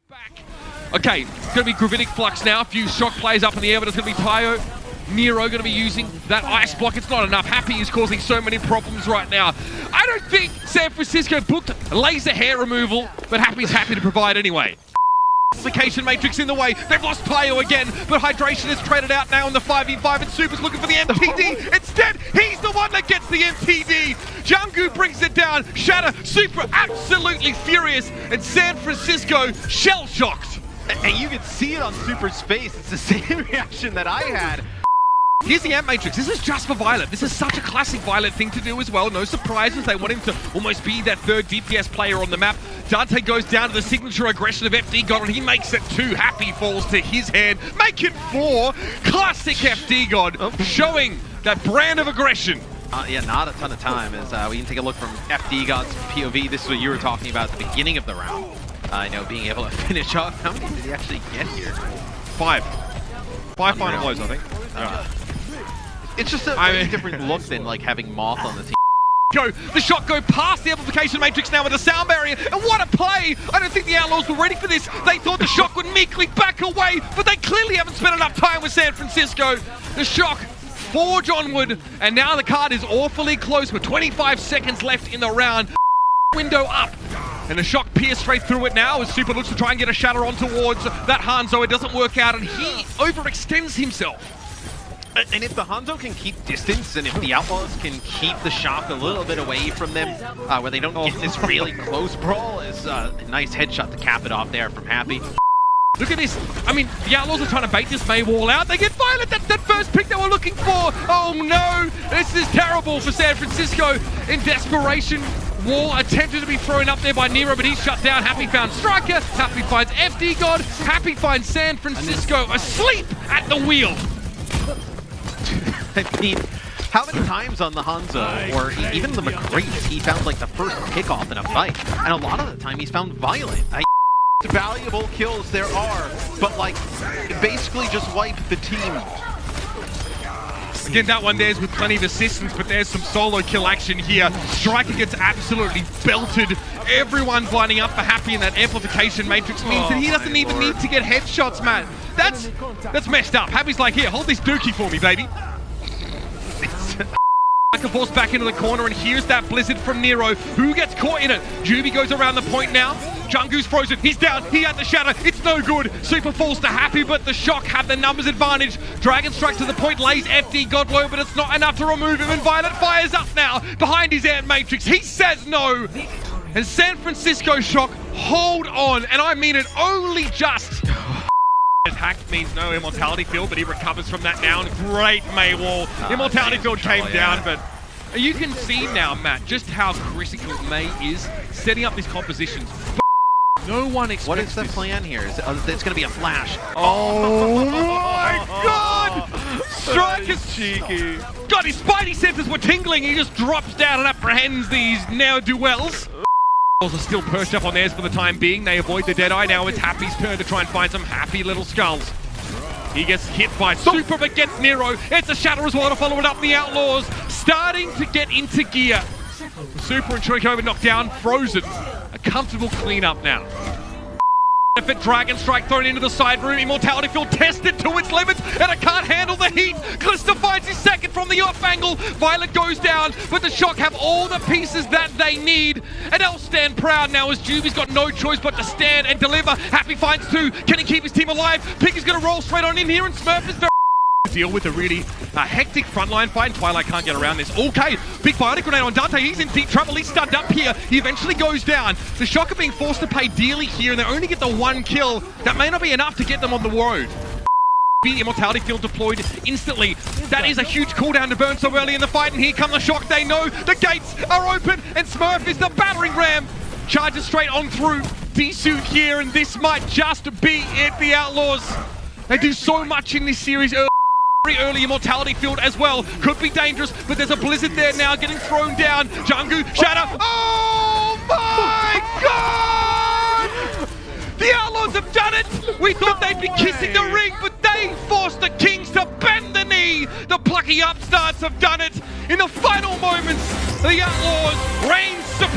Back. Okay, it's going to be Gravitic Flux now. A few shock plays up in the air, but it's going to be Tayo. Nero going to be using that ice block. It's not enough. Happy is causing so many problems right now. I don't think San Francisco booked laser hair removal, but Happy's happy to provide anyway. Application Matrix in the way. They've lost Tayo again, but Hydration is traded out now in the 5v5, and Super's looking for the MTD. Instead, he's the one that gets the MTD. Jungu brings it down. Shatter, Super absolutely furious, and San Francisco shell-shocked. And you can see it on Super's face. It's the same reaction that I had. Here's the Amp Matrix. This is just for Violet. This is such a classic Violet thing to do as well. No surprises. They want him to almost be that third DPS player on the map. Dante goes down to the signature aggression of FD God, and he makes it 2. Happy falls to his hand. Make it 4. Classic FD God, showing that brand of aggression. Yeah, not a ton of time as we can take a look from FD God's POV. This is what you were talking about at the beginning of the round. I know, being able to finish off. How many did he actually get here? 5. 5 final blows, I think. It's just a different look than like having Moth on the team. The shot go past the Amplification Matrix now with a sound barrier, and what a play! I don't think the Outlaws were ready for this. They thought the Shock would meekly back away, but they clearly haven't spent enough time with San Francisco. The Shock forge onward, and now the card is awfully close with 25 seconds left in the round. Window up, and the Shock pierced straight through it now as Super looks to try and get a shatter on towards that Hanzo. It doesn't work out, and he overextends himself. And if the Hanzo can keep distance, and if the Outlaws can keep the Shock a little bit away from them, where they don't get this really close brawl, is a nice headshot to cap it off there from Happy. Look at this. I mean, the Outlaws are trying to bait this May wall out. They get Violet. That's that first pick they were looking for. Oh no, this is terrible for San Francisco. In desperation, wall attempted to be thrown up there by Nero, but he's shut down. Happy found Striker. Happy finds FD God. Happy finds San Francisco asleep at the wheel. I mean, how many times on the Hanzo, or even the McCrease, he found like the first kickoff in a fight, and a lot of the time he's found Violet. Valuable kills there are, but like, basically just wipe the team. Again, that one there's with plenty of assistance, but there's some solo kill action here. Striker gets absolutely belted. Everyone's lining up for Happy, and that Amplification Matrix means that he doesn't even need to get headshots, man. That's messed up. Happy's like, here, hold this dookie for me, baby. Striker falls back into the corner, and here's that Blizzard from Nero. Who gets caught in it? Juby goes around the point now. Jungu's frozen. He's down. He had the shatter. It's no good. Super falls to Happy, but the Shock have the numbers advantage. Dragon Strike to the point, lays FD God low, but it's not enough to remove him, and Violet fires up now behind his Ant Matrix. He says no. And San Francisco Shock hold on, and I mean it only just. Hacked means no Immortality Field, but he recovers from that now. And great May wall. Immortality Field came down, but you can see now, Matt, just how critical May is setting up these compositions. No one expects What is the plan here? It's going to be a flash. Oh my god! Strike is cheeky. God, his spidey senses were tingling. He just drops down and apprehends these ne'er-do-wells. Are still perched up on theirs for the time being. They avoid the Deadeye. Now it's Happy's turn to try and find some happy little skulls. He gets hit by Super, but gets Nero. It's a shatter as well to follow it up. The Outlaws starting to get into gear. Super and Trico knocked down, frozen. A comfortable cleanup now. Benefit Dragon Strike thrown into the side room. Immortality Field tested to its limits, and it can't handle the heat. Glister finds his second from the off angle. Violet goes down, but the Shock have all the pieces that they need. And they'll stand proud now as Juby's got no choice but to stand and deliver. Happy finds 2. Can he keep his team alive? Pig is going to roll straight on in here, and Smurf is very deal with a really hectic frontline fight, and Twilight can't get around this. Okay, big bionic grenade on Dante. He's in deep trouble. He's stunned up here. He eventually goes down. The Shock are being forced to pay dearly here, and they only get the 1 kill. That may not be enough to get them on the road. The Immortality Field deployed instantly. That is a huge cooldown to burn so early in the fight, and here come the Shock. They know the gates are open, and Smurf is the battering ram. Charges straight on through. D-suit here, and this might just be it. The Outlaws, they do so much in this series early Immortality Field as well. Could be dangerous, but there's a Blizzard there now getting thrown down. Jungu, Shatter. Oh my god! The Outlaws have done it! We thought they'd be kissing the ring, but they forced the Kings to bend the knee. The plucky upstarts have done it. In the final moments, the Outlaws reign supreme.